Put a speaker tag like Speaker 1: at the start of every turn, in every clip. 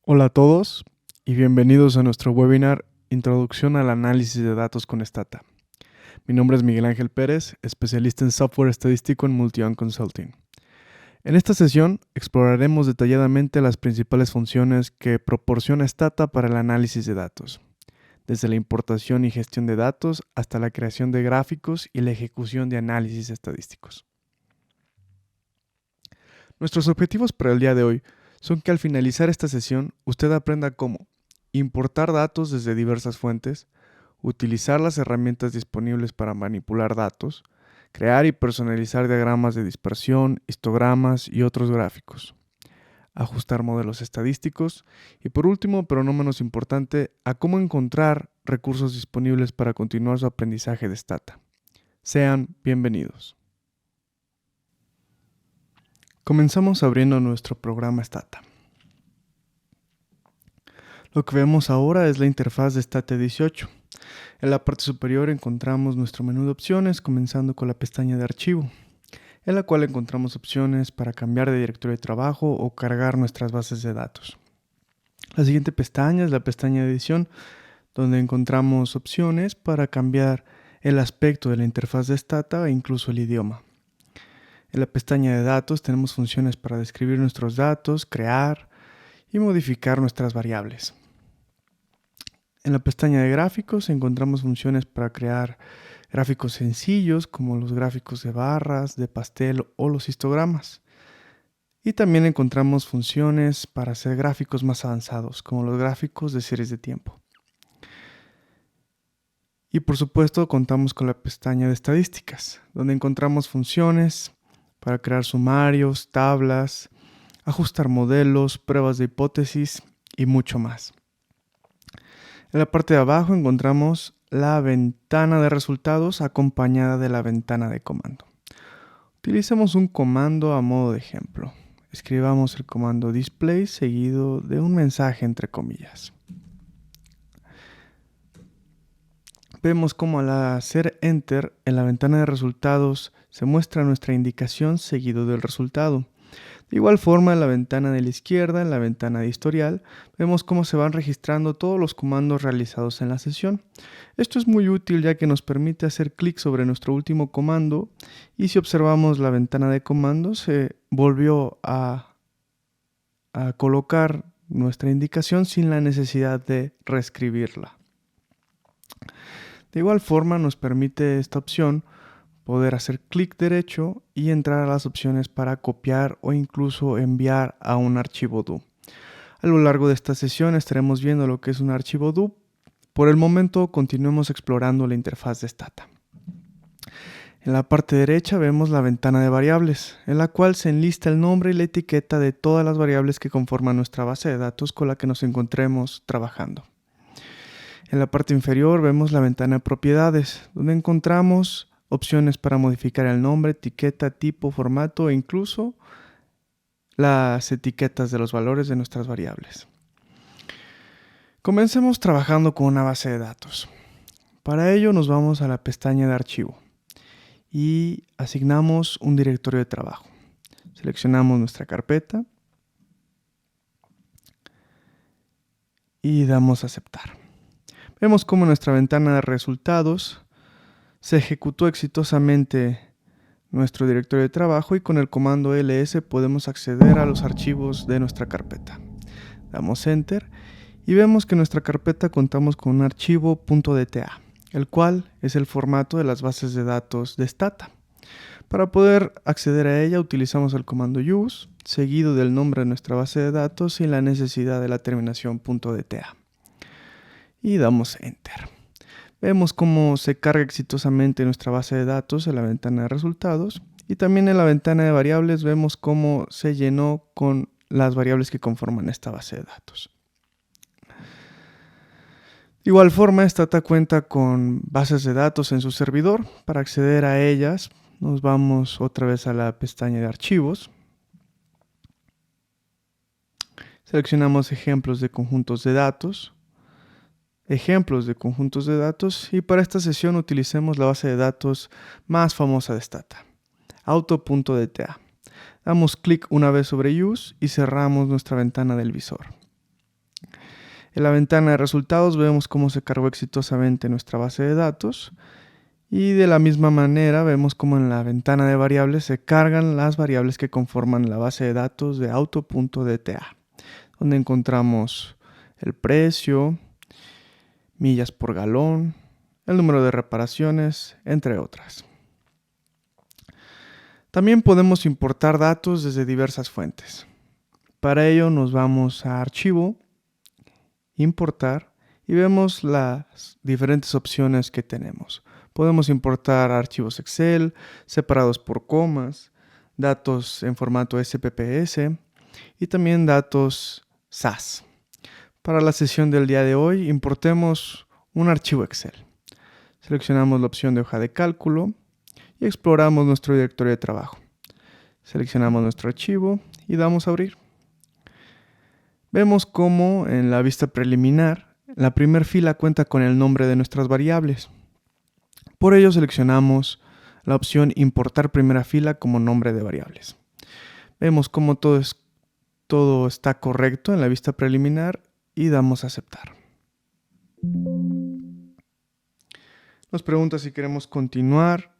Speaker 1: Hola a todos y bienvenidos a nuestro webinar Introducción al análisis de datos con Stata. Mi nombre es Miguel Ángel Pérez, especialista en software estadístico en Multion Consulting. En esta sesión exploraremos detalladamente las principales funciones que proporciona Stata para el análisis de datos, desde la importación y gestión de datos hasta la creación de gráficos y la ejecución de análisis estadísticos. Nuestros objetivos para el día de hoy son que al finalizar esta sesión usted aprenda cómo importar datos desde diversas fuentes, utilizar las herramientas disponibles para manipular datos, crear y personalizar diagramas de dispersión, histogramas y otros gráficos, ajustar modelos estadísticos y por último, pero no menos importante, a cómo encontrar recursos disponibles para continuar su aprendizaje de Stata. Sean bienvenidos. Comenzamos abriendo nuestro programa Stata. Lo que vemos ahora es la interfaz de Stata 18. En la parte superior encontramos nuestro menú de opciones, comenzando con la pestaña de archivo, en la cual encontramos opciones para cambiar de directorio de trabajo o cargar nuestras bases de datos. La siguiente pestaña es la pestaña de edición, donde encontramos opciones para cambiar el aspecto de la interfaz de Stata e incluso el idioma. En la pestaña de datos tenemos funciones para describir nuestros datos, crear y modificar nuestras variables. En la pestaña de gráficos encontramos funciones para crear gráficos sencillos como los gráficos de barras, de pastel o los histogramas. Y también encontramos funciones para hacer gráficos más avanzados como los gráficos de series de tiempo. Y por supuesto contamos con la pestaña de estadísticas, donde encontramos funciones para crear sumarios, tablas, ajustar modelos, pruebas de hipótesis y mucho más. En la parte de abajo encontramos la ventana de resultados acompañada de la ventana de comando. Utilicemos un comando a modo de ejemplo. Escribamos el comando display seguido de un mensaje entre comillas. Vemos cómo al hacer enter en la ventana de resultados se muestra nuestra indicación seguido del resultado. De igual forma, en la ventana de la izquierda, en la ventana de historial, vemos cómo se van registrando todos los comandos realizados en la sesión. Esto es muy útil ya que nos permite hacer clic sobre nuestro último comando y si observamos la ventana de comandos se volvió a colocar nuestra indicación sin la necesidad de reescribirla. De igual forma nos permite esta opción poder hacer clic derecho y entrar a las opciones para copiar o incluso enviar a un archivo DO. A lo largo de esta sesión estaremos viendo lo que es un archivo DO. Por el momento continuemos explorando la interfaz de Stata. En la parte derecha vemos la ventana de variables, en la cual se enlista el nombre y la etiqueta de todas las variables que conforman nuestra base de datos con la que nos encontremos trabajando. En la parte inferior vemos la ventana de propiedades, donde encontramos opciones para modificar el nombre, etiqueta, tipo, formato e incluso las etiquetas de los valores de nuestras variables. Comencemos trabajando con una base de datos. Para ello nos vamos a la pestaña de archivo y asignamos un directorio de trabajo. Seleccionamos nuestra carpeta y damos a aceptar. Vemos cómo en nuestra ventana de resultados se ejecutó exitosamente nuestro directorio de trabajo y con el comando ls podemos acceder a los archivos de nuestra carpeta. Damos enter y vemos que en nuestra carpeta contamos con un archivo .dta, el cual es el formato de las bases de datos de Stata. Para poder acceder a ella utilizamos el comando use seguido del nombre de nuestra base de datos sin la necesidad de la terminación .dta. Y damos enter. Vemos cómo se carga exitosamente nuestra base de datos en la ventana de resultados y también en la ventana de variables vemos cómo se llenó con las variables que conforman esta base de datos. De igual forma, Stata cuenta con bases de datos en su servidor. Para acceder a ellas nos vamos otra vez a la pestaña de archivos. Seleccionamos ejemplos de conjuntos de datos y para esta sesión utilicemos la base de datos más famosa de Stata, auto.dta. Damos clic una vez sobre use y cerramos nuestra ventana del visor. En la ventana de resultados vemos cómo se cargó exitosamente nuestra base de datos y de la misma manera vemos cómo en la ventana de variables se cargan las variables que conforman la base de datos de auto.dta, donde encontramos el precio, millas por galón, el número de reparaciones, entre otras. También podemos importar datos desde diversas fuentes. Para ello nos vamos a Archivo, Importar y vemos las diferentes opciones que tenemos. Podemos importar archivos Excel, separados por comas, datos en formato SPPS y también datos SAS. Para la sesión del día de hoy, importemos un archivo Excel. Seleccionamos la opción de hoja de cálculo y exploramos nuestro directorio de trabajo. Seleccionamos nuestro archivo y damos a abrir. Vemos cómo en la vista preliminar, la primera fila cuenta con el nombre de nuestras variables. Por ello seleccionamos la opción Importar primera fila como nombre de variables. Vemos cómo todo está correcto en la vista preliminar y damos a aceptar. Nos pregunta si queremos continuar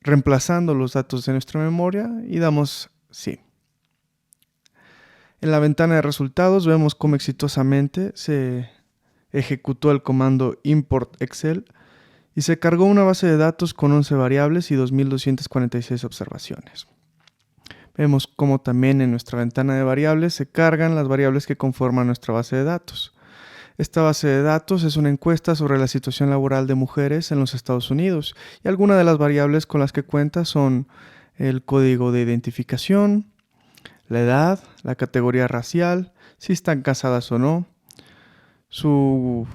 Speaker 1: reemplazando los datos de nuestra memoria y damos sí. En la ventana de resultados vemos cómo exitosamente se ejecutó el comando import Excel y se cargó una base de datos con 11 variables y 2.246 observaciones. Vemos cómo también en nuestra ventana de variables se cargan las variables que conforman nuestra base de datos. Esta base de datos es una encuesta sobre la situación laboral de mujeres en los Estados Unidos y algunas de las variables con las que cuenta son el código de identificación, la edad, la categoría racial, si están casadas o no, su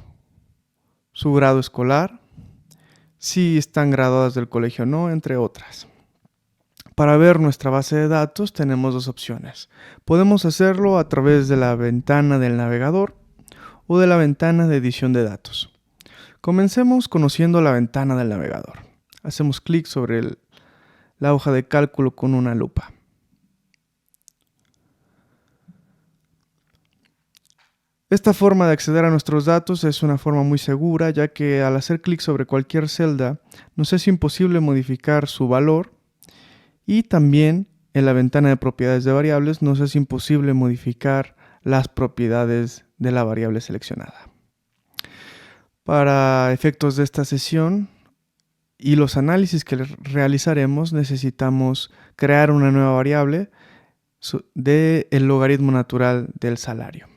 Speaker 1: grado escolar, si están graduadas del colegio o no, entre otras. Para ver nuestra base de datos tenemos dos opciones. Podemos hacerlo a través de la ventana del navegador o de la ventana de edición de datos. Comencemos conociendo la ventana del navegador. Hacemos clic sobre la hoja de cálculo con una lupa. Esta forma de acceder a nuestros datos es una forma muy segura, ya que al hacer clic sobre cualquier celda nos es imposible modificar su valor y también en la ventana de propiedades de variables nos es imposible modificar las propiedades de la variable seleccionada. Para efectos de esta sesión y los análisis que realizaremos necesitamos crear una nueva variable del logaritmo natural del salario.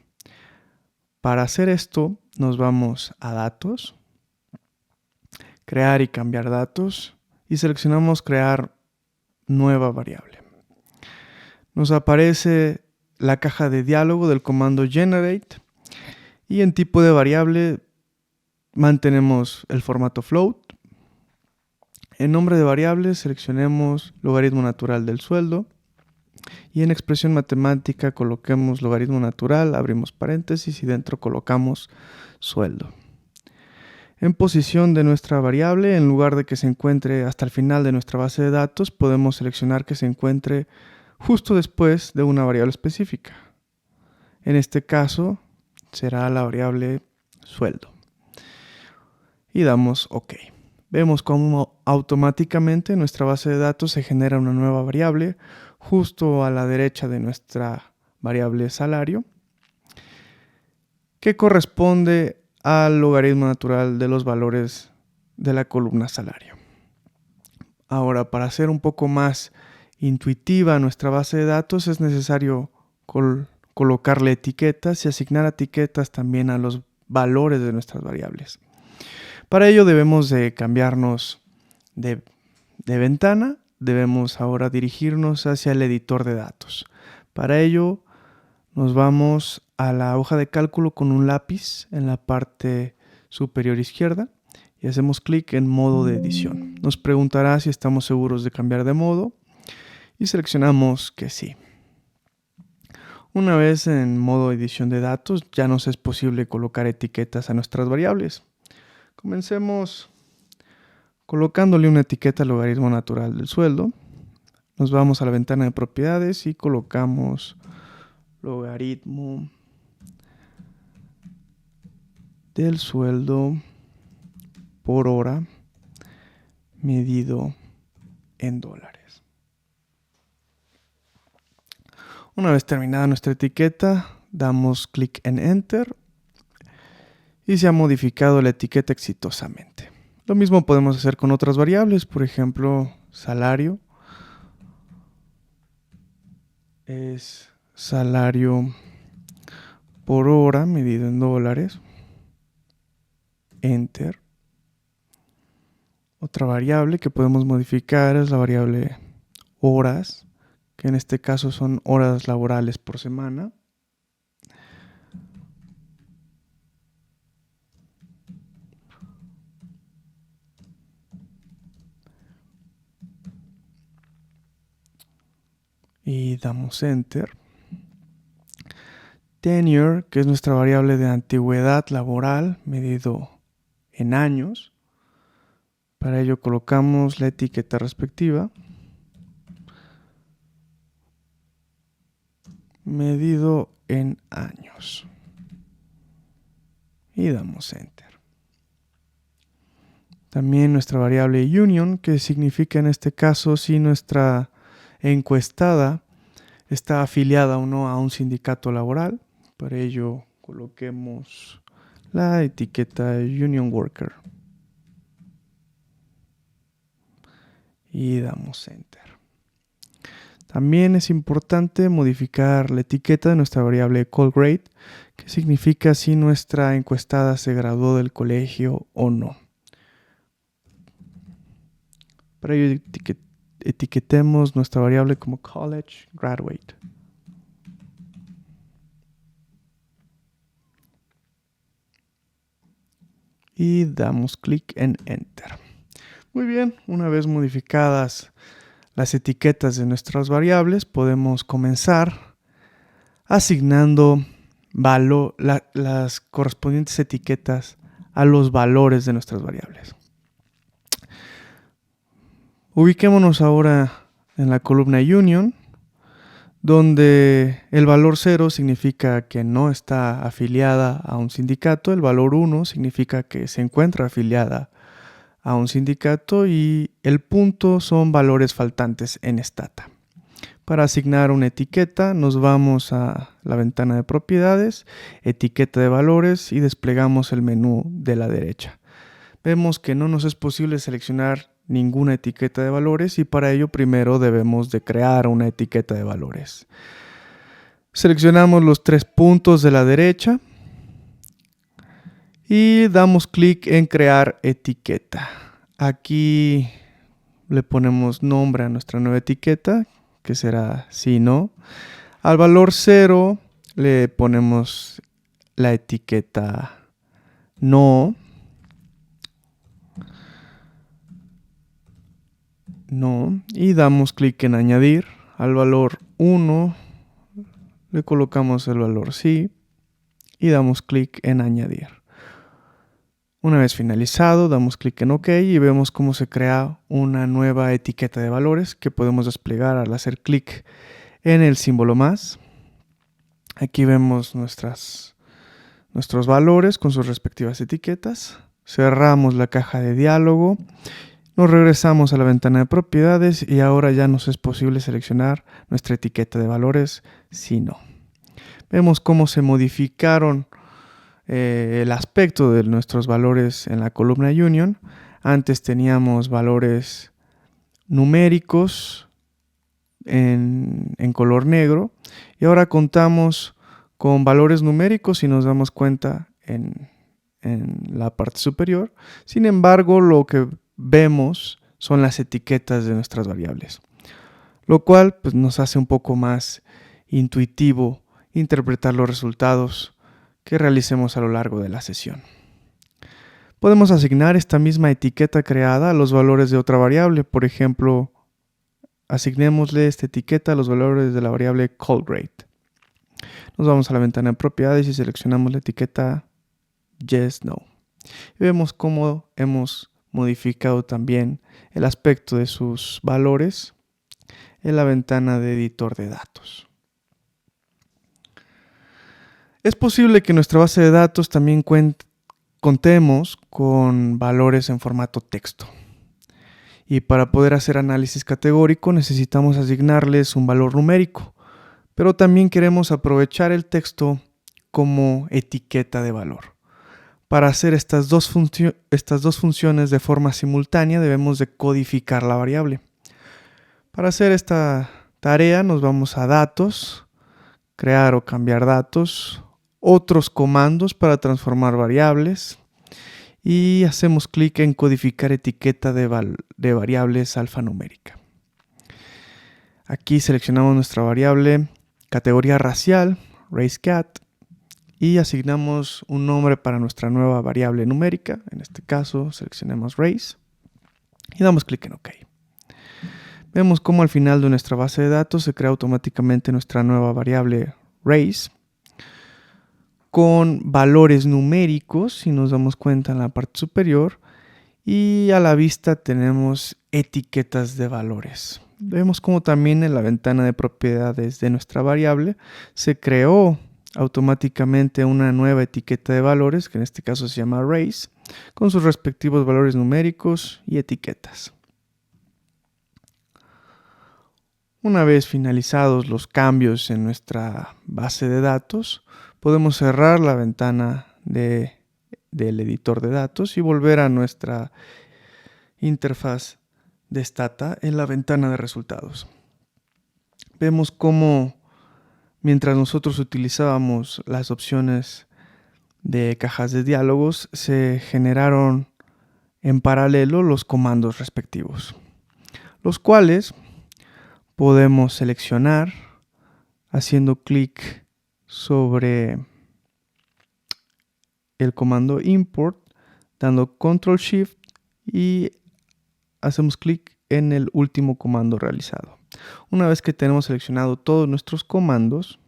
Speaker 1: Para hacer esto nos vamos a datos, crear y cambiar datos y seleccionamos crear nueva variable. Nos aparece la caja de diálogo del comando generate y en tipo de variable mantenemos el formato float. En nombre de variable seleccionemos logaritmo natural del sueldo. Y en expresión matemática coloquemos logaritmo natural, abrimos paréntesis y dentro colocamos sueldo. En posición de nuestra variable, en lugar de que se encuentre hasta el final de nuestra base de datos, podemos seleccionar que se encuentre justo después de una variable específica. En este caso será la variable sueldo. Y damos OK. Vemos cómo automáticamente en nuestra base de datos se genera una nueva variable justo a la derecha de nuestra variable salario, que corresponde al logaritmo natural de los valores de la columna salario. Ahora, para hacer un poco más intuitiva nuestra base de datos, es necesario colocarle etiquetas y asignar etiquetas también a los valores de nuestras variables. Para ello debemos de cambiarnos de ventana. Debemos ahora dirigirnos hacia el editor de datos. Para ello nos vamos a la hoja de cálculo con un lápiz en la parte superior izquierda y hacemos clic en modo de edición. Nos preguntará si estamos seguros de cambiar de modo y seleccionamos que sí. Una vez en modo edición de datos ya nos es posible colocar etiquetas a nuestras variables. Comencemos colocándole una etiqueta al logaritmo natural del sueldo. Nos vamos a la ventana de propiedades y colocamos logaritmo del sueldo por hora medido en dólares. Una vez terminada nuestra etiqueta, damos clic en Enter y se ha modificado la etiqueta exitosamente. Lo mismo podemos hacer con otras variables, por ejemplo, salario es salario por hora medido en dólares. Enter. Otra variable que podemos modificar es la variable horas, que en este caso son horas laborales por semana. Y damos Enter. Tenure, que es nuestra variable de antigüedad laboral medido en años. Para ello colocamos la etiqueta respectiva. Medido en años. Y damos Enter. También nuestra variable union, que significa en este caso si nuestra encuestada está afiliada o no a un sindicato laboral. Para ello coloquemos la etiqueta union worker. Y damos Enter. También es importante modificar la etiqueta de nuestra variable call grade, que significa si nuestra encuestada se graduó del colegio o no. Para ello etiquetemos nuestra variable como college graduate. Y damos clic en Enter. Muy bien, una vez modificadas las etiquetas de nuestras variables, podemos comenzar asignando las correspondientes etiquetas a los valores de nuestras variables. Ubiquémonos ahora en la columna Union, donde el valor 0 significa que no está afiliada a un sindicato, el valor 1 significa que se encuentra afiliada a un sindicato y el punto son valores faltantes en Stata. Para asignar una etiqueta nos vamos a la ventana de propiedades, etiqueta de valores y desplegamos el menú de la derecha. Vemos que no nos es posible seleccionar ninguna etiqueta de valores y para ello primero debemos de crear una etiqueta de valores. Seleccionamos los 3 puntos de la derecha y damos clic en crear etiqueta. Aquí le ponemos nombre a nuestra nueva etiqueta, que será sí, no. Al valor 0 le ponemos la etiqueta no. Y damos clic en añadir. Al valor 1 le colocamos el valor sí y damos clic en añadir. Una vez finalizado, damos clic en OK y vemos cómo se crea una nueva etiqueta de valores que podemos desplegar al hacer clic en el símbolo más. Aquí vemos nuestros valores con sus respectivas etiquetas. Cerramos la caja de diálogo. Nos regresamos a la ventana de propiedades y ahora ya nos es posible seleccionar nuestra etiqueta de valores si no. Vemos cómo se modificaron el aspecto de nuestros valores en la columna Union. Antes teníamos valores numéricos en color negro y ahora contamos con valores numéricos y nos damos cuenta en la parte superior. Sin embargo, lo que vemos son las etiquetas de nuestras variables, lo cual pues, nos hace un poco más intuitivo interpretar los resultados que realicemos a lo largo de la sesión. Podemos asignar esta misma etiqueta creada a los valores de otra variable. Por ejemplo, asignémosle esta etiqueta a los valores de la variable callGrade. Nos vamos a la ventana de propiedades y seleccionamos la etiqueta yes, no. Y vemos cómo hemos modificado también el aspecto de sus valores en la ventana de editor de datos. Es posible que nuestra base de datos también cuente contemos con valores en formato texto. Y para poder hacer análisis categórico necesitamos asignarles un valor numérico, pero también queremos aprovechar el texto como etiqueta de valor. Para hacer estas dos funciones de forma simultánea debemos de codificar la variable. Para hacer esta tarea nos vamos a datos, crear o cambiar datos, otros comandos para transformar variables y hacemos clic en codificar etiqueta de variables alfanumérica. Aquí seleccionamos nuestra variable categoría racial, raceCat, y asignamos un nombre para nuestra nueva variable numérica. En este caso seleccionemos race y damos clic en OK. Vemos cómo al final de nuestra base de datos se crea automáticamente nuestra nueva variable race con valores numéricos, si nos damos cuenta en la parte superior, y a la vista tenemos etiquetas de valores. Vemos cómo también en la ventana de propiedades de nuestra variable se creó automáticamente una nueva etiqueta de valores, que en este caso se llama race, con sus respectivos valores numéricos y etiquetas. Una vez finalizados los cambios en nuestra base de datos, podemos cerrar la ventana del editor de datos y volver a nuestra interfaz de Stata en la ventana de resultados. Vemos cómo mientras nosotros utilizábamos las opciones de cajas de diálogos, se generaron en paralelo los comandos respectivos, los cuales podemos seleccionar haciendo clic sobre el comando import, dando control shift y hacemos clic en el último comando realizado. Una vez que tenemos seleccionado todos nuestros comandos,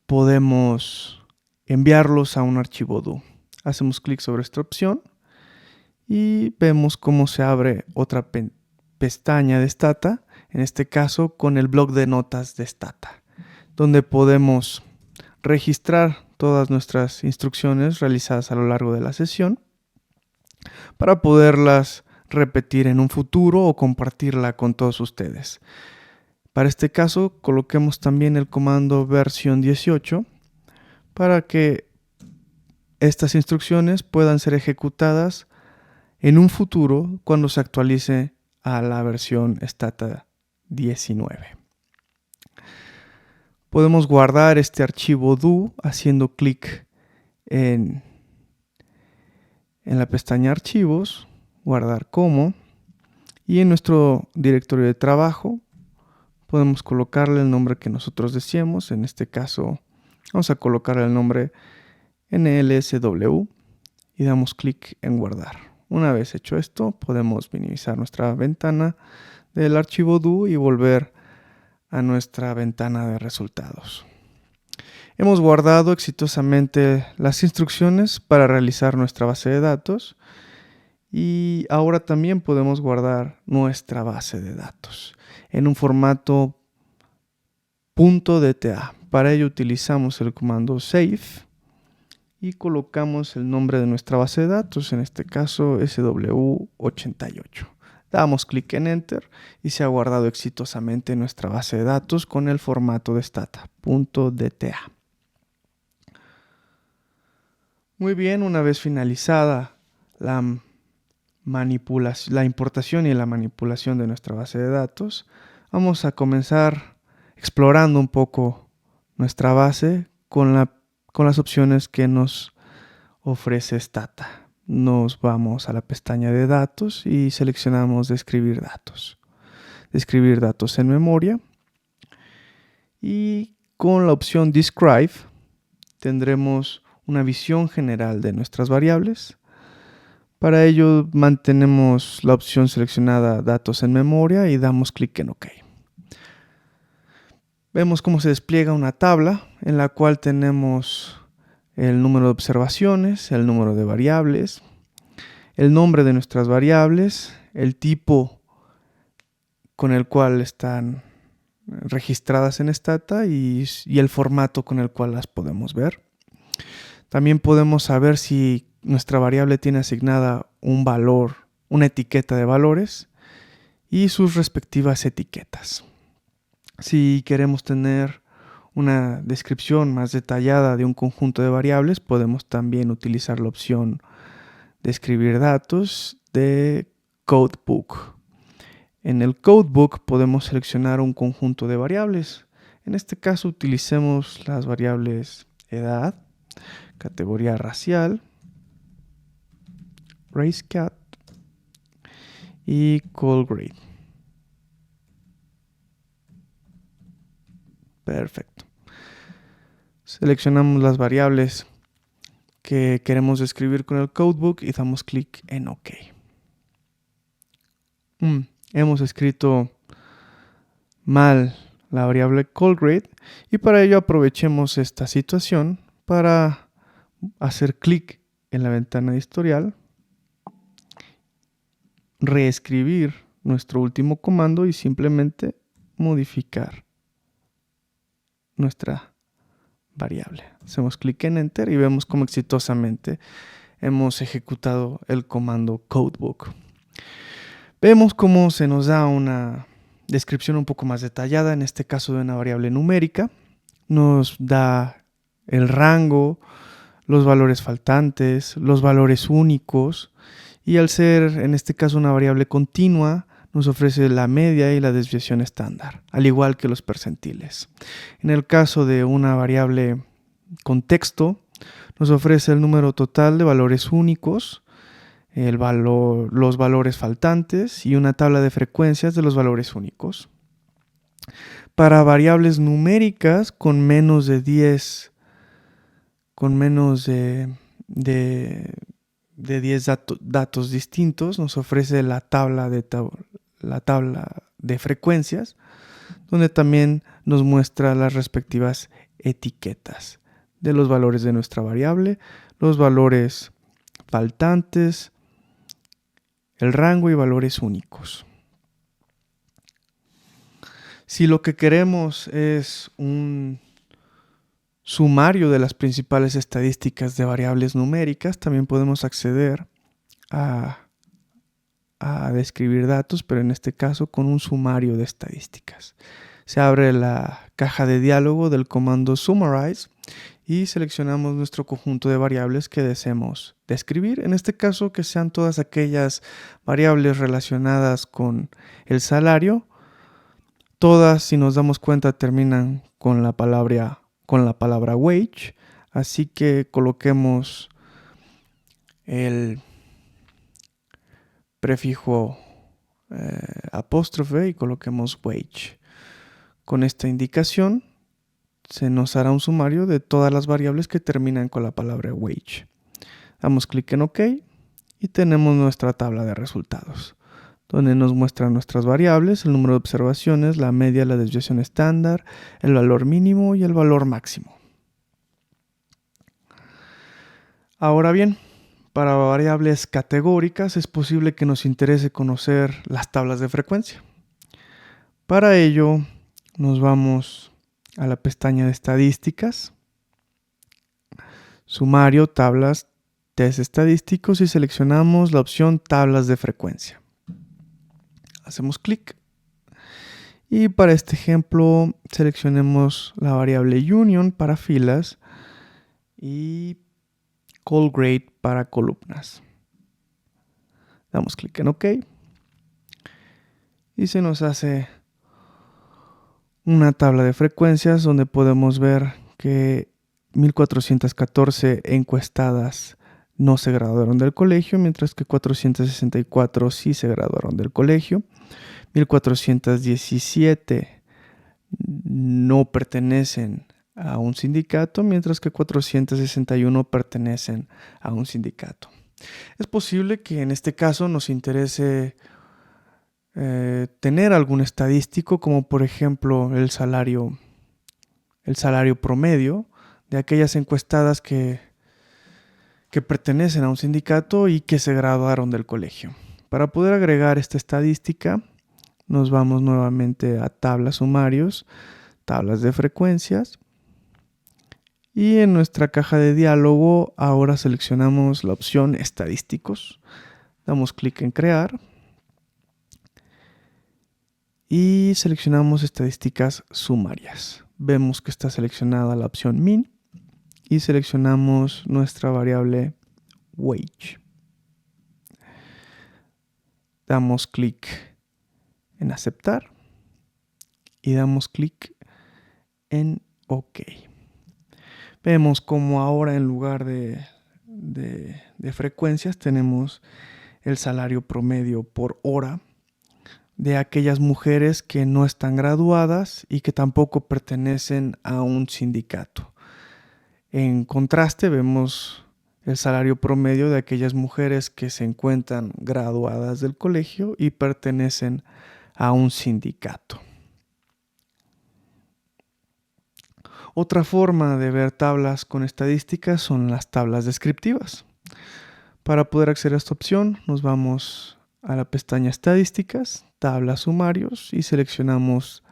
Speaker 1: podemos enviarlos a un archivo DO. Hacemos clic sobre esta opción y vemos cómo se abre otra pestaña de Stata, en este caso con el bloc de notas de Stata, donde podemos registrar todas nuestras instrucciones realizadas a lo largo de la sesión para poderlas repetir en un futuro o compartirla con todos ustedes. Para este caso, coloquemos también el comando versión 18 para que estas instrucciones puedan ser ejecutadas en un futuro cuando se actualice a la versión Stata 19. Podemos guardar este archivo do haciendo clic en la pestaña Archivos, guardar como, y en nuestro directorio de trabajo podemos colocarle el nombre que nosotros deseemos. En este caso vamos a colocarle el nombre NLSW y damos clic en guardar. Una vez hecho esto, podemos minimizar nuestra ventana del archivo do y volver a nuestra ventana de resultados. Hemos guardado exitosamente las instrucciones para realizar nuestra base de datos y ahora también podemos guardar nuestra base de datos en un formato .dta. Para ello utilizamos el comando save y colocamos el nombre de nuestra base de datos, en este caso SW88. Damos clic en Enter y se ha guardado exitosamente nuestra base de datos con el formato de Stata.dta. Muy bien, una vez finalizada la importación y la manipulación de nuestra base de datos, vamos a comenzar explorando un poco nuestra base con las opciones que nos ofrece Stata. Nos vamos a la pestaña de datos y seleccionamos describir datos en memoria, y con la opción describe tendremos una visión general de nuestras variables. Para ello mantenemos la opción seleccionada datos en memoria y damos clic en OK. Vemos cómo se despliega una tabla en la cual tenemos el número de observaciones, el número de variables, el nombre de nuestras variables, el tipo con el cual están registradas en Stata y el formato con el cual las podemos ver. También podemos saber si nuestra variable tiene asignada un valor, una etiqueta de valores y sus respectivas etiquetas. Si queremos tener una descripción más detallada de un conjunto de variables, podemos también utilizar la opción de escribir datos de Codebook. En el Codebook podemos seleccionar un conjunto de variables. En este caso utilicemos las variables edad, categoría racial, racecat y call grade. Perfecto. Seleccionamos las variables que queremos describir con el Codebook y damos clic en OK. Hemos escrito mal la variable callGrade y para ello aprovechemos esta situación para hacer clic en la ventana de historial, reescribir nuestro último comando y simplemente modificar nuestra variable. Hacemos clic en Enter y vemos cómo exitosamente hemos ejecutado el comando Codebook. Vemos cómo se nos da una descripción un poco más detallada, en este caso de una variable numérica. Nos da el rango, los valores faltantes, los valores únicos y al ser en este caso una variable continua nos ofrece la media y la desviación estándar, al igual que los percentiles. En el caso de una variable contexto nos ofrece el número total de valores únicos, los valores faltantes y una tabla de frecuencias de los valores únicos. Para variables numéricas con menos de 10 datos distintos, nos ofrece la tabla de frecuencias, donde también nos muestra las respectivas etiquetas de los valores de nuestra variable, los valores faltantes, el rango y valores únicos. Si lo que queremos es un sumario de las principales estadísticas de variables numéricas, también podemos acceder a describir datos, pero en este caso con un sumario de estadísticas. Se abre la caja de diálogo del comando summarize y seleccionamos nuestro conjunto de variables que deseemos describir. En este caso, que sean todas aquellas variables relacionadas con el salario. Todas, si nos damos cuenta, terminan con la palabra wage. Así que coloquemos el prefijo apóstrofe y coloquemos wage. Con esta indicación se nos hará un sumario de todas las variables que terminan con la palabra wage. Damos clic en OK y tenemos nuestra tabla de resultados, donde nos muestran nuestras variables, el número de observaciones, la media, la desviación estándar, el valor mínimo y el valor máximo. Ahora bien, para variables categóricas es posible que nos interese conocer las tablas de frecuencia. Para ello nos vamos a la pestaña de estadísticas, sumario, tablas, test estadísticos y seleccionamos la opción tablas de frecuencia. Hacemos clic y para este ejemplo seleccionemos la variable union para filas y call grade para columnas. Damos clic en OK y se nos hace una tabla de frecuencias donde podemos ver que 1414 encuestadas no se graduaron del colegio, mientras que 464 sí se graduaron del colegio. 1417 no pertenecen a un sindicato, mientras que 461 pertenecen a un sindicato. Es posible que en este caso nos interese tener algún estadístico, como por ejemplo el salario promedio de aquellas encuestadas que pertenecen a un sindicato y que se graduaron del colegio. Para poder agregar esta estadística, nos vamos nuevamente a tablas sumarios, tablas de frecuencias Y en nuestra caja de diálogo ahora seleccionamos la opción estadísticos. Damos clic en crear. Y seleccionamos estadísticas sumarias. Vemos que está seleccionada la opción min y seleccionamos nuestra variable wage. Damos clic en aceptar y damos clic en OK. Vemos como ahora en lugar de frecuencias tenemos el salario promedio por hora de aquellas mujeres que no están graduadas y que tampoco pertenecen a un sindicato. En contraste, vemos el salario promedio de aquellas mujeres que se encuentran graduadas del colegio y pertenecen a un sindicato. Otra forma de ver tablas con estadísticas son las tablas descriptivas. Para poder acceder a esta opción, nos vamos a la pestaña Estadísticas, Tablas Sumarios y seleccionamos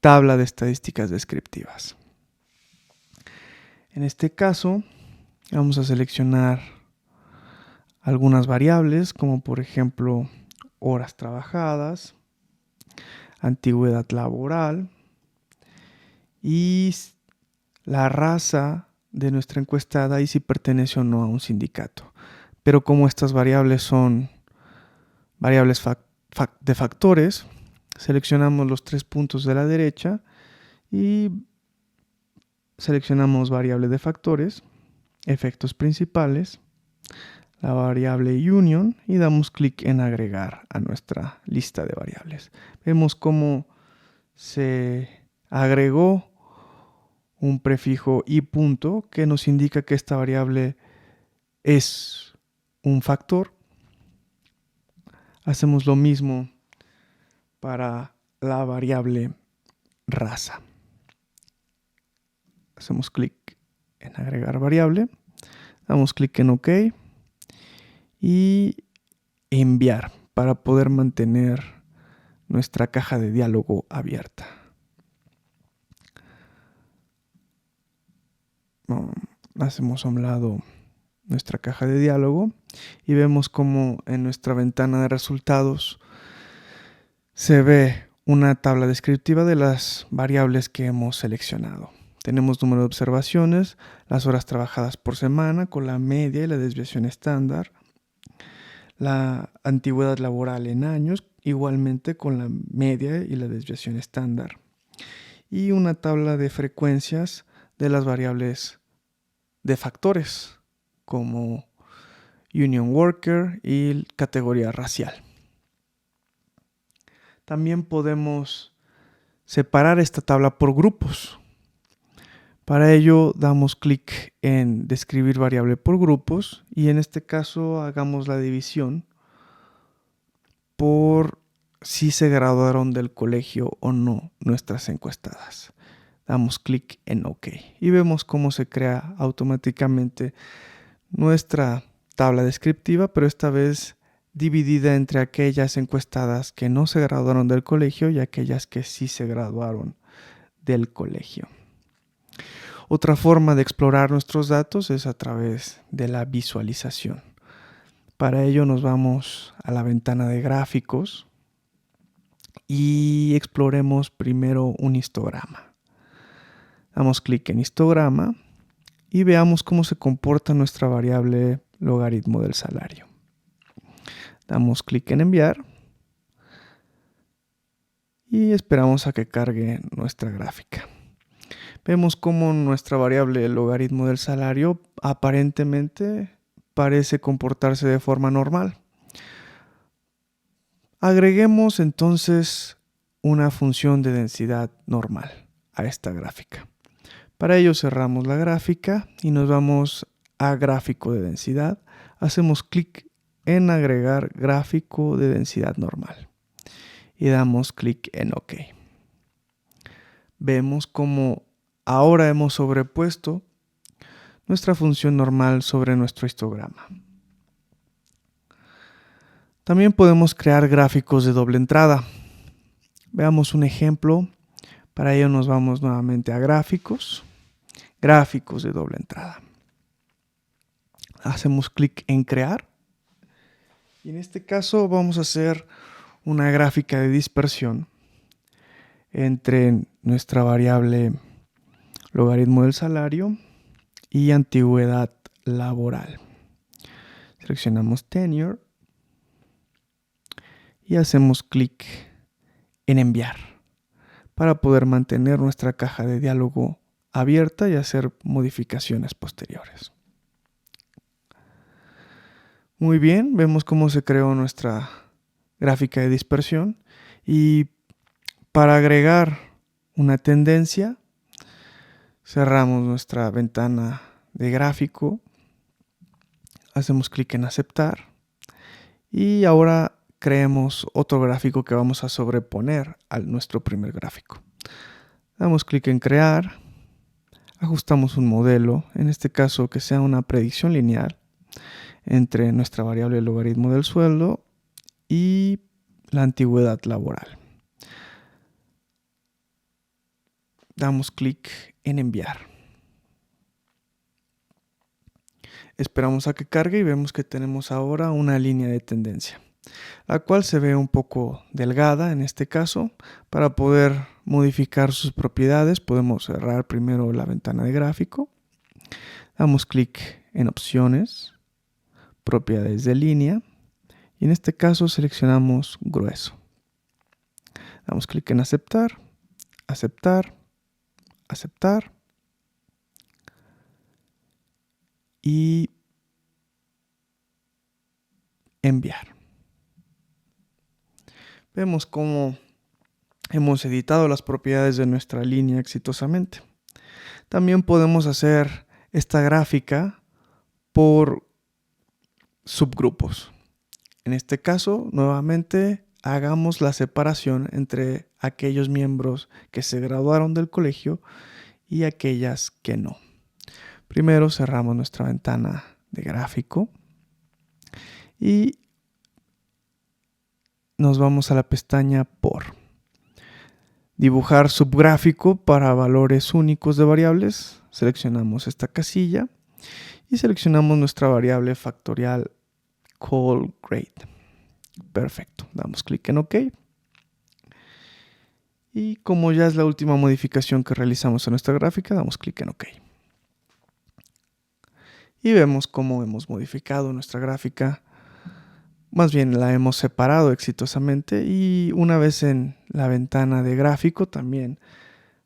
Speaker 1: Tabla de Estadísticas Descriptivas. En este caso, vamos a seleccionar algunas variables como por ejemplo horas trabajadas, antigüedad laboral y la raza de nuestra encuestada y si pertenece o no a un sindicato. Pero como estas variables son variables de factores, seleccionamos los 3 puntos de la derecha y seleccionamos variable de factores, efectos principales, la variable union y damos clic en agregar a nuestra lista de variables. Vemos cómo se agregó un prefijo y punto que nos indica que esta variable es un factor. Hacemos lo mismo para la variable raza. Hacemos clic en agregar variable, damos clic en OK y enviar para poder mantener nuestra caja de diálogo abierta. Hacemos a un lado nuestra caja de diálogo y vemos como en nuestra ventana de resultados se ve una tabla descriptiva de las variables que hemos seleccionado. Tenemos número de observaciones, las horas trabajadas por semana con la media y la desviación estándar, la antigüedad laboral en años, igualmente con la media y la desviación estándar, y una tabla de frecuencias de las variables de factores como union worker y categoría racial. También podemos separar esta tabla por grupos. Para ello damos clic en describir variable por grupos y en este caso hagamos la división por si se graduaron del colegio o no nuestras encuestadas. Damos clic en OK y vemos cómo se crea automáticamente nuestra tabla descriptiva, pero esta vez dividida entre aquellas encuestadas que no se graduaron del colegio y aquellas que sí se graduaron del colegio. Otra forma de explorar nuestros datos es a través de la visualización. Para ello nos vamos a la ventana de gráficos y exploremos primero un histograma. Damos clic en histograma y veamos cómo se comporta nuestra variable logaritmo del salario. Damos clic en enviar y esperamos a que cargue nuestra gráfica. Vemos cómo nuestra variable logaritmo del salario aparentemente parece comportarse de forma normal. Agreguemos entonces una función de densidad normal a esta gráfica. Para ello cerramos la gráfica y nos vamos a gráfico de densidad. Hacemos clic en agregar gráfico de densidad normal y damos clic en OK. Vemos cómo ahora hemos sobrepuesto nuestra función normal sobre nuestro histograma. También podemos crear gráficos de doble entrada. Veamos un ejemplo. Para ello nos vamos nuevamente a gráficos, gráficos de doble entrada. Hacemos clic en crear y en este caso vamos a hacer una gráfica de dispersión entre nuestra variable logaritmo del salario y antigüedad laboral. Seleccionamos tenure y hacemos clic en enviar para poder mantener nuestra caja de diálogo abierta y hacer modificaciones posteriores. Muy bien, vemos cómo se creó nuestra gráfica de dispersión y para agregar una tendencia cerramos nuestra ventana de gráfico, hacemos clic en aceptar y ahora creemos otro gráfico que vamos a sobreponer a nuestro primer gráfico. Damos clic en crear, ajustamos un modelo, en este caso que sea una predicción lineal entre nuestra variable logaritmo del sueldo y la antigüedad laboral. Damos clic en enviar. Esperamos a que cargue y vemos que tenemos ahora una línea de tendencia, la cual se ve un poco delgada en este caso. Para poder modificar sus propiedades podemos cerrar primero la ventana de gráfico, damos clic en opciones, propiedades de línea y en este caso seleccionamos grueso. Damos clic en aceptar, aceptar, aceptar y enviar. Vemos cómo hemos editado las propiedades de nuestra línea exitosamente. También podemos hacer esta gráfica por subgrupos. En este caso, nuevamente, hagamos la separación entre aquellos miembros que se graduaron del colegio y aquellas que no. Primero cerramos nuestra ventana de gráfico y nos vamos a la pestaña por. Dibujar subgráfico para valores únicos de variables. Seleccionamos esta casilla y seleccionamos nuestra variable factorial call grade. Perfecto, damos clic en OK. Y como ya es la última modificación que realizamos en nuestra gráfica, damos clic en OK. Y vemos cómo hemos modificado nuestra gráfica. Más bien la hemos separado exitosamente y una vez en la ventana de gráfico también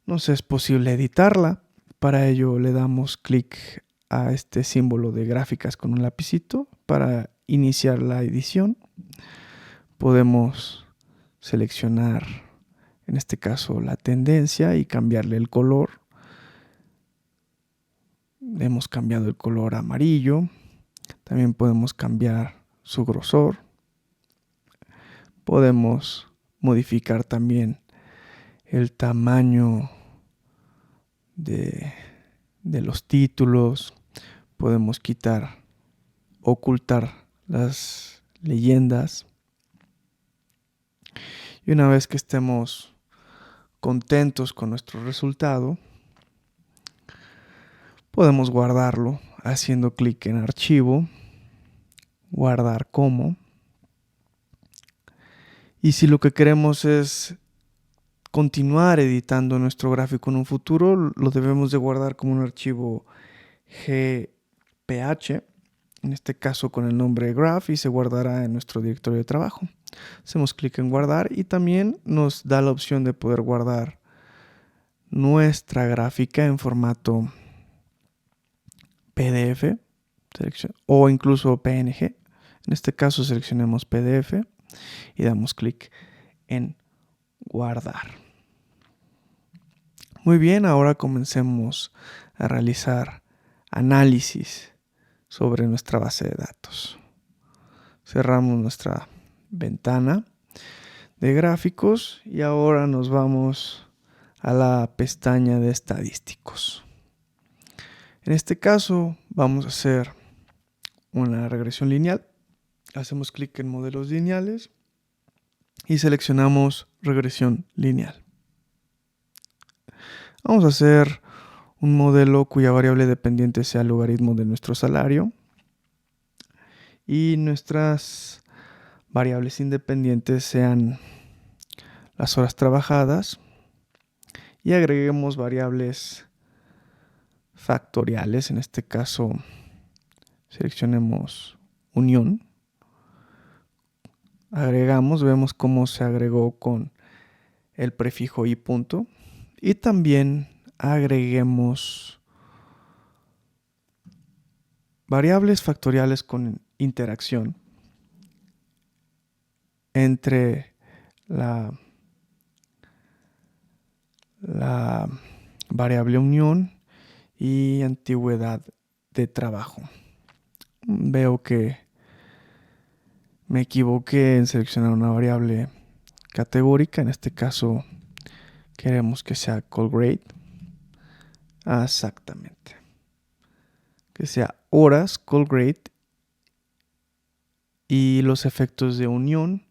Speaker 1: nos es posible editarla. Para ello le damos clic a este símbolo de gráficas con un lapicito para iniciar la edición. Podemos seleccionar en este caso la tendencia y cambiarle el color. Hemos cambiado el color a amarillo. También podemos cambiar su grosor. Podemos modificar también el tamaño de los títulos. Podemos ocultar las leyendas. Y una vez que estemos contentos con nuestro resultado, podemos guardarlo haciendo clic en archivo, guardar como. Y si lo que queremos es continuar editando nuestro gráfico en un futuro, lo debemos de guardar como un archivo GPH, en este caso con el nombre graph, y se guardará en nuestro directorio de trabajo. Hacemos clic en guardar y también nos da la opción de poder guardar nuestra gráfica en formato PDF o incluso PNG. En este caso seleccionemos PDF y damos clic en guardar. Muy bien, ahora comencemos a realizar análisis sobre nuestra base de datos. Cerramos nuestra ventana de gráficos y ahora nos vamos a la pestaña de estadísticos. En este caso vamos a hacer una regresión lineal. Hacemos clic en modelos lineales y seleccionamos regresión lineal. Vamos a hacer un modelo cuya variable dependiente sea el logaritmo de nuestro salario y nuestras variables independientes sean las horas trabajadas, y agreguemos variables factoriales. En este caso seleccionemos unión, agregamos, vemos cómo se agregó con el prefijo y punto, y también agreguemos variables factoriales con interacción entre la variable unión y antigüedad de trabajo. Veo que me equivoqué en seleccionar una variable categórica. En este caso queremos que sea call grade. Exactamente. Que sea horas call grade y los efectos de unión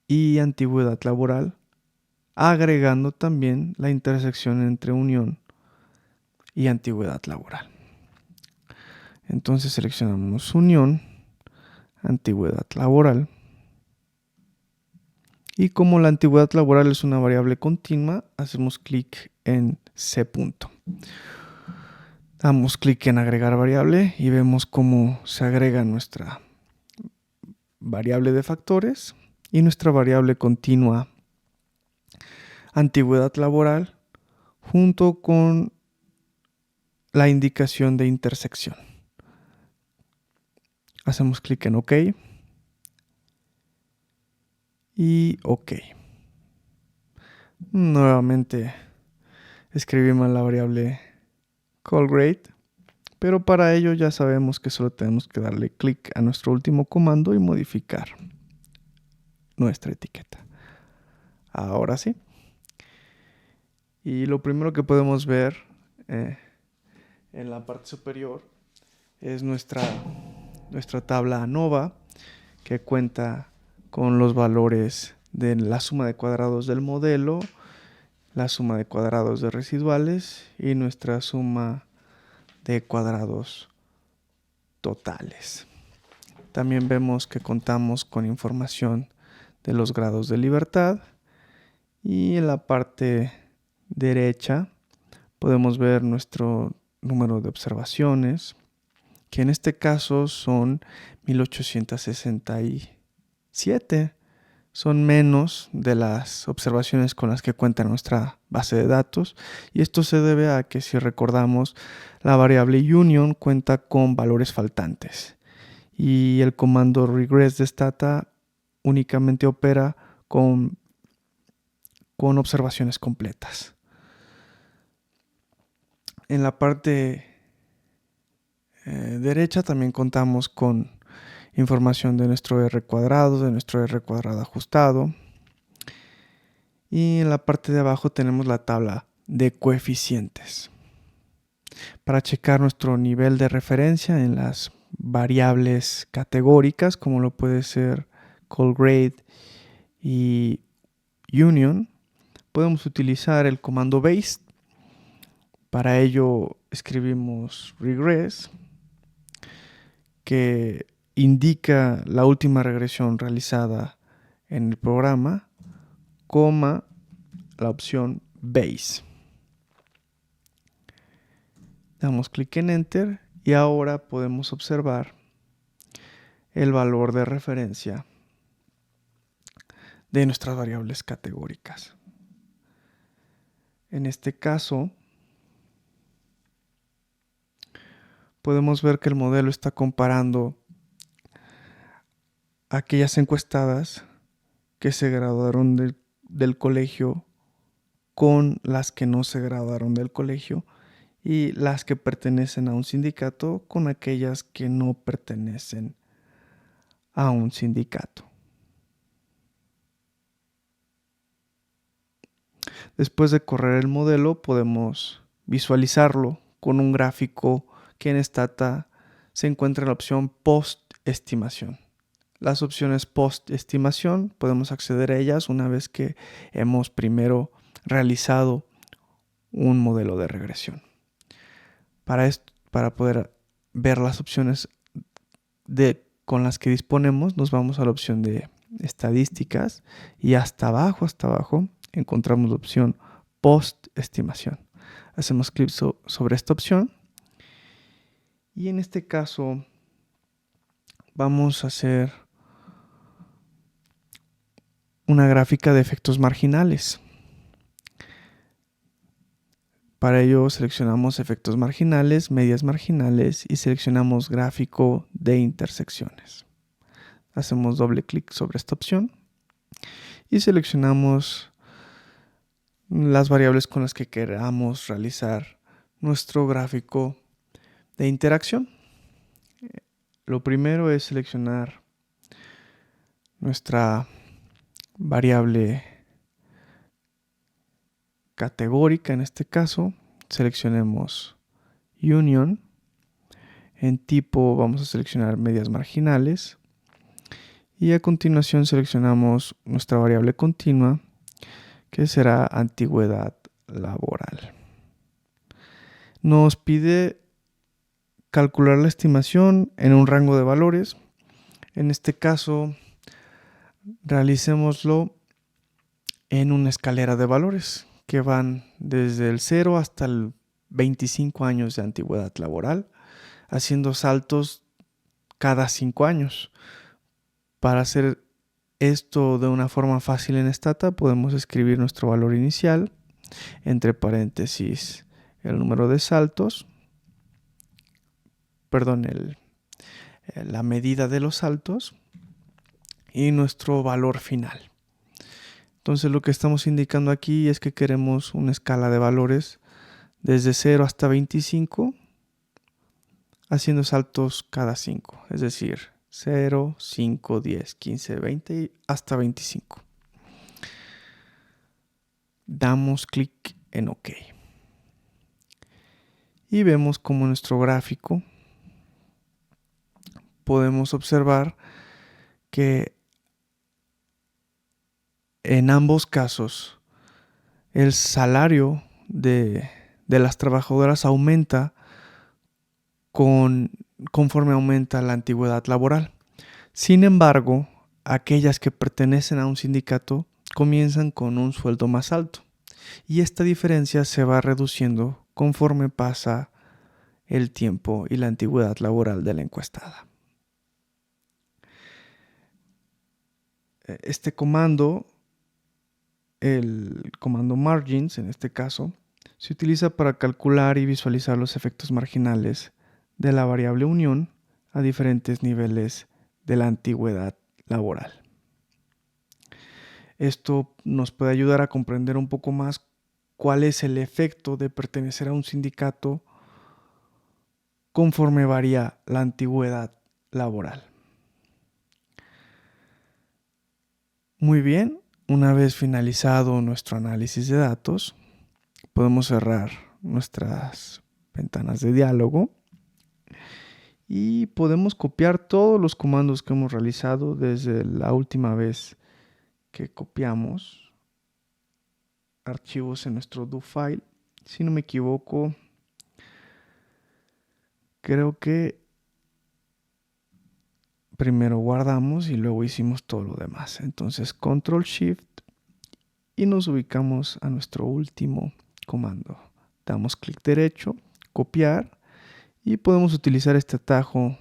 Speaker 1: y antigüedad laboral, agregando también la intersección entre unión y antigüedad laboral. Entonces seleccionamos unión, antigüedad laboral, y como la antigüedad laboral es una variable continua, hacemos clic en C punto. Damos clic en agregar variable y vemos cómo se agrega nuestra variable de factores y nuestra variable continua antigüedad laboral junto con la indicación de intersección. Hacemos clic en OK y OK. Nuevamente escribimos la variable callGrade, pero para ello ya sabemos que solo tenemos que darle clic a nuestro último comando y modificar nuestra etiqueta. Ahora sí. Y lo primero que podemos ver en la parte superior es nuestra tabla ANOVA, que cuenta con los valores de la suma de cuadrados del modelo, la suma de cuadrados de residuales y nuestra suma de cuadrados totales. También vemos que contamos con información de los grados de libertad, y en la parte derecha podemos ver nuestro número de observaciones, que en este caso son 1867. Son menos de las observaciones con las que cuenta nuestra base de datos, y esto se debe a que, si recordamos, la variable union cuenta con valores faltantes y el comando regress de stata únicamente opera con observaciones completas. En la parte derecha también contamos con información de nuestro R cuadrado, de nuestro R cuadrado ajustado. Y en la parte de abajo tenemos la tabla de coeficientes para checar nuestro nivel de referencia en las variables categóricas, como lo puede ser call grade y union. Podemos utilizar el comando base. Para ello escribimos regress, que indica la última regresión realizada en el programa, coma la opción base. Damos clic en enter y ahora podemos observar el valor de referencia de nuestras variables categóricas. En este caso, podemos ver que el modelo está comparando aquellas encuestadas que se graduaron del colegio con las que no se graduaron del colegio, y las que pertenecen a un sindicato con aquellas que no pertenecen a un sindicato. Después de correr el modelo, podemos visualizarlo con un gráfico que en Stata se encuentra en la opción post-estimación. Las opciones post-estimación podemos acceder a ellas una vez que hemos primero realizado un modelo de regresión. Para poder ver las opciones con las que disponemos, nos vamos a la opción de estadísticas y hasta abajo, encontramos la opción post-estimación. Hacemos clic sobre esta opción y en este caso vamos a hacer una gráfica de efectos marginales. Para ello seleccionamos efectos marginales, medias marginales y seleccionamos gráfico de intersecciones. Hacemos doble clic sobre esta opción y seleccionamos las variables con las que queramos realizar nuestro gráfico de interacción. Lo primero es seleccionar nuestra variable categórica. En este caso, seleccionemos Union. En tipo vamos a seleccionar medias marginales. Y a continuación seleccionamos nuestra variable continua, que será antigüedad laboral. Nos pide calcular la estimación en un rango de valores. En este caso, realicémoslo en una escalera de valores que van desde el 0 hasta el 25 años de antigüedad laboral, haciendo saltos cada 5 años. Para hacer esto de una forma fácil en Stata, podemos escribir nuestro valor inicial, entre paréntesis el número de saltos, la medida de los saltos y nuestro valor final. Entonces lo que estamos indicando aquí es que queremos una escala de valores desde 0 hasta 25, haciendo saltos cada 5, es decir, 0, 5, 10, 15, 20 y hasta 25. Damos clic en OK. Y vemos como en nuestro gráfico podemos observar que en ambos casos el salario de las trabajadoras aumenta conforme aumenta la antigüedad laboral. Sin embargo, aquellas que pertenecen a un sindicato comienzan con un sueldo más alto y esta diferencia se va reduciendo conforme pasa el tiempo y la antigüedad laboral de la encuestada. Este comando, el comando margins en este caso, se utiliza para calcular y visualizar los efectos marginales de la variable unión a diferentes niveles de la antigüedad laboral. Esto nos puede ayudar a comprender un poco más cuál es el efecto de pertenecer a un sindicato conforme varía la antigüedad laboral. Muy bien, una vez finalizado nuestro análisis de datos, podemos cerrar nuestras ventanas de diálogo y podemos copiar todos los comandos que hemos realizado desde la última vez que copiamos archivos en nuestro do file. Si no me equivoco, creo que primero guardamos y luego hicimos todo lo demás. Entonces Control Shift y nos ubicamos a nuestro último comando. Damos clic derecho, copiar y podemos utilizar este atajo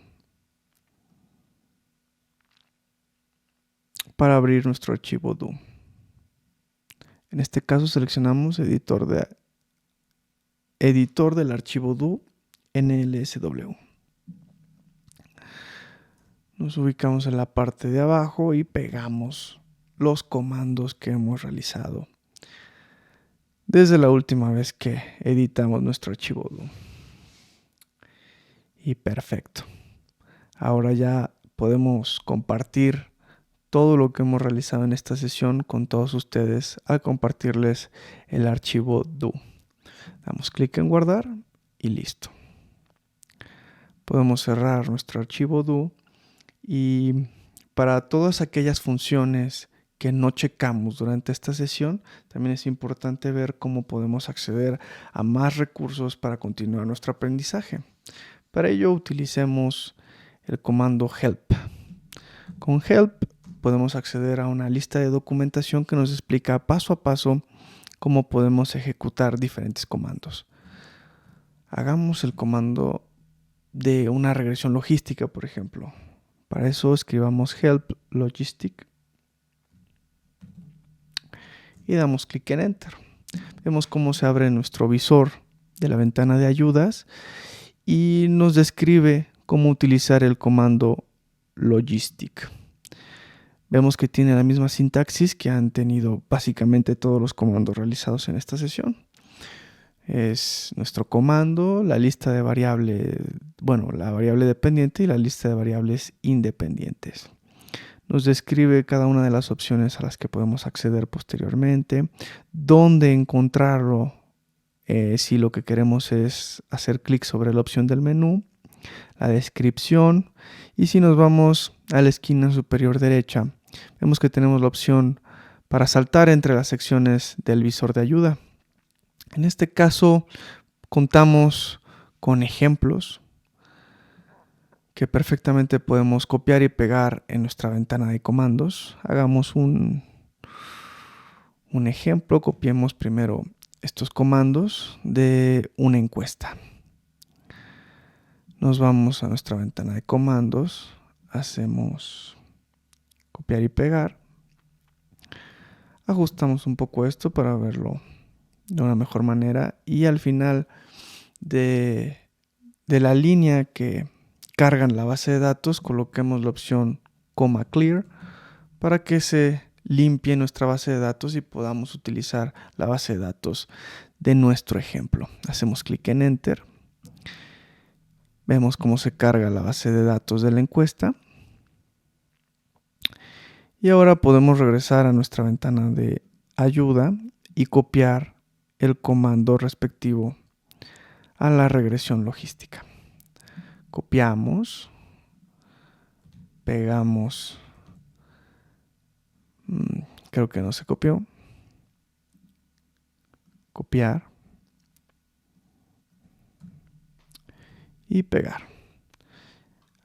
Speaker 1: para abrir nuestro archivo do. En este caso seleccionamos editor del archivo do NLSW. Nos ubicamos en la parte de abajo y pegamos los comandos que hemos realizado desde la última vez que editamos nuestro archivo do. Y perfecto. Ahora ya podemos compartir todo lo que hemos realizado en esta sesión con todos ustedes al compartirles el archivo do. Damos clic en guardar y listo. Podemos cerrar nuestro archivo do y para todas aquellas funciones que no checamos durante esta sesión, también es importante ver cómo podemos acceder a más recursos para continuar nuestro aprendizaje. Para ello utilicemos el comando help. Con help podemos acceder a una lista de documentación que nos explica paso a paso cómo podemos ejecutar diferentes comandos. Hagamos el comando de una regresión logística, por ejemplo. Para eso escribamos help logistic y damos clic en Enter. Vemos cómo se abre nuestro visor de la ventana de ayudas y nos describe cómo utilizar el comando logistic. Vemos que tiene la misma sintaxis que han tenido básicamente todos los comandos realizados en esta sesión. Es nuestro comando, la lista de variables, la variable dependiente y la lista de variables independientes. Nos describe cada una de las opciones a las que podemos acceder posteriormente, dónde encontrarlo si lo que queremos es hacer clic sobre la opción del menú, la descripción, y si nos vamos a la esquina superior derecha, vemos que tenemos la opción para saltar entre las secciones del visor de ayuda. En este caso contamos con ejemplos que perfectamente podemos copiar y pegar en nuestra ventana de comandos. Hagamos un ejemplo, copiemos primero estos comandos de una encuesta. Nos vamos a nuestra ventana de comandos, hacemos copiar y pegar, ajustamos un poco esto para verlo de una mejor manera y al final de la línea que cargan la base de datos, coloquemos la opción clear para que se limpie nuestra base de datos y podamos utilizar la base de datos de nuestro ejemplo. Hacemos clic en Enter. Vemos cómo se carga la base de datos de la encuesta. Y ahora podemos regresar a nuestra ventana de ayuda y copiar el comando respectivo a la regresión logística. Copiamos, pegamos, creo que no se copió, copiar y pegar.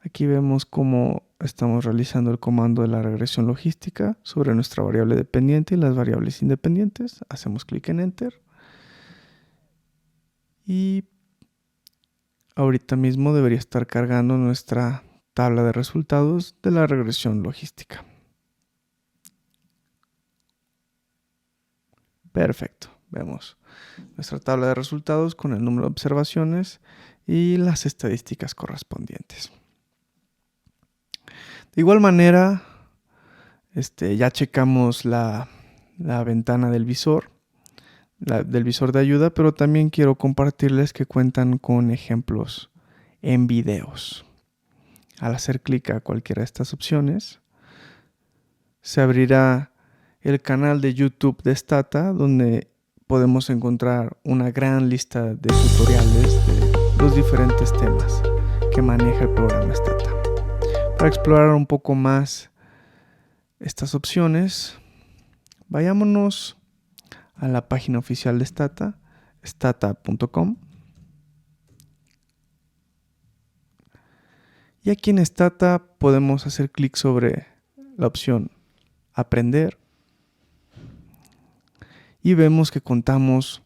Speaker 1: Aquí vemos cómo estamos realizando el comando de la regresión logística sobre nuestra variable dependiente y las variables independientes. Hacemos clic en Enter y ahorita mismo debería estar cargando nuestra tabla de resultados de la regresión logística. Perfecto. Vemos nuestra tabla de resultados con el número de observaciones y las estadísticas correspondientes. De igual manera, ya checamos la ventana del visor, del visor de ayuda, pero también quiero compartirles que cuentan con ejemplos en videos. Al hacer clic a cualquiera de estas opciones, se abrirá el canal de YouTube de Stata, donde podemos encontrar una gran lista de tutoriales de los diferentes temas que maneja el programa Stata. Para explorar un poco más estas opciones, vayámonos a la página oficial de Stata, stata.com. Y aquí en Stata podemos hacer clic sobre la opción Aprender y vemos que contamos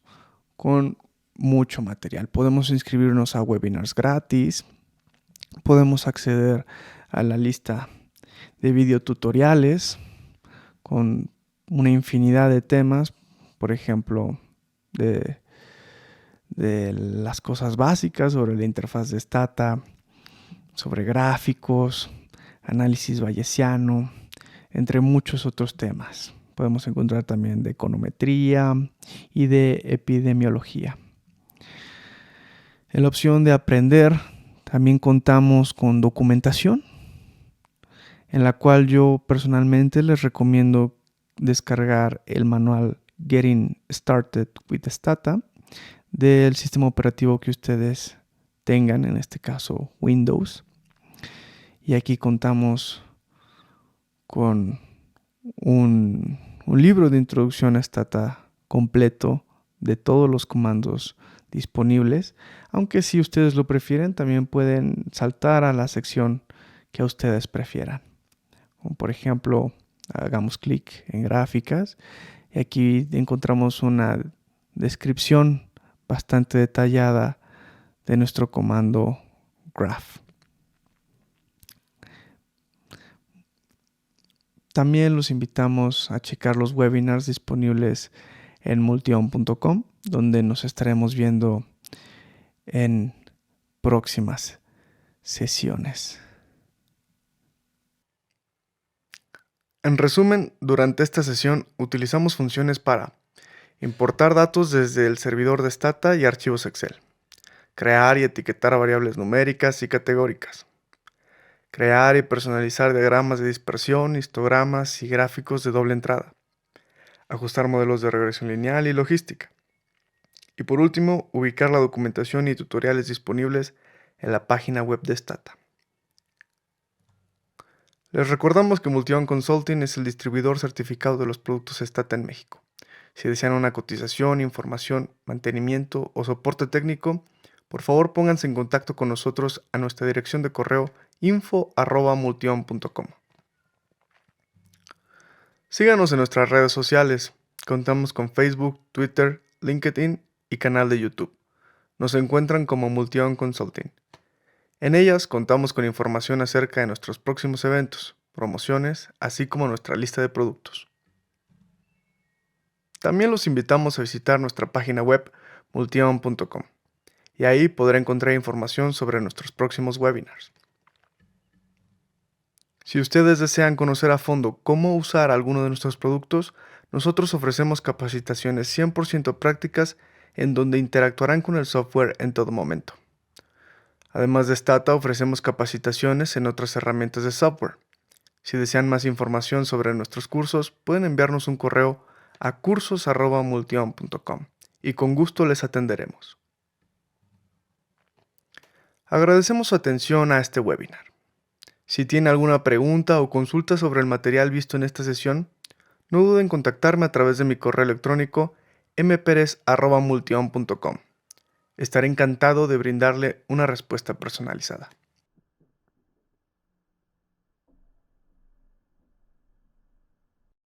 Speaker 1: con mucho material. Podemos inscribirnos a webinars gratis, podemos acceder a la lista de videotutoriales con una infinidad de temas, por ejemplo, de las cosas básicas sobre la interfaz de Stata, sobre gráficos, análisis bayesiano, entre muchos otros temas. Podemos encontrar también de econometría y de epidemiología. En la opción de aprender también contamos con documentación, en la cual yo personalmente les recomiendo descargar el manual Getting Started with Stata del sistema operativo que ustedes tengan, en este caso Windows. Y aquí contamos con un libro de introducción a Stata completo de todos los comandos disponibles, aunque si ustedes lo prefieren también pueden saltar a la sección que a ustedes prefieran. Como por ejemplo, hagamos clic en gráficas y aquí encontramos una descripción bastante detallada de nuestro comando graph. También los invitamos a checar los webinars disponibles en multion.com, donde nos estaremos viendo en próximas sesiones. En resumen, durante esta sesión utilizamos funciones para importar datos desde el servidor de Stata y archivos Excel, crear y etiquetar variables numéricas y categóricas, crear y personalizar diagramas de dispersión, histogramas y gráficos de doble entrada, ajustar modelos de regresión lineal y logística. Y por último, ubicar la documentación y tutoriales disponibles en la página web de Stata. Les recordamos que Multion Consulting es el distribuidor certificado de los productos Stata en México. Si desean una cotización, información, mantenimiento o soporte técnico, por favor pónganse en contacto con nosotros a nuestra dirección de correo info@multion.com. Síganos en nuestras redes sociales. Contamos con Facebook, Twitter, LinkedIn y canal de YouTube. Nos encuentran como Multion Consulting. En ellas contamos con información acerca de nuestros próximos eventos, promociones, así como nuestra lista de productos. También los invitamos a visitar nuestra página web multion.com y ahí podrá encontrar información sobre nuestros próximos webinars. Si ustedes desean conocer a fondo cómo usar alguno de nuestros productos, nosotros ofrecemos capacitaciones 100% prácticas en donde interactuarán con el software en todo momento. Además de Stata, ofrecemos capacitaciones en otras herramientas de software. Si desean más información sobre nuestros cursos, pueden enviarnos un correo a cursos@multion.com y con gusto les atenderemos. Agradecemos su atención a este webinar. Si tiene alguna pregunta o consulta sobre el material visto en esta sesión, no duden en contactarme a través de mi correo electrónico mperez@multion.com. Estaré encantado de brindarle una respuesta personalizada.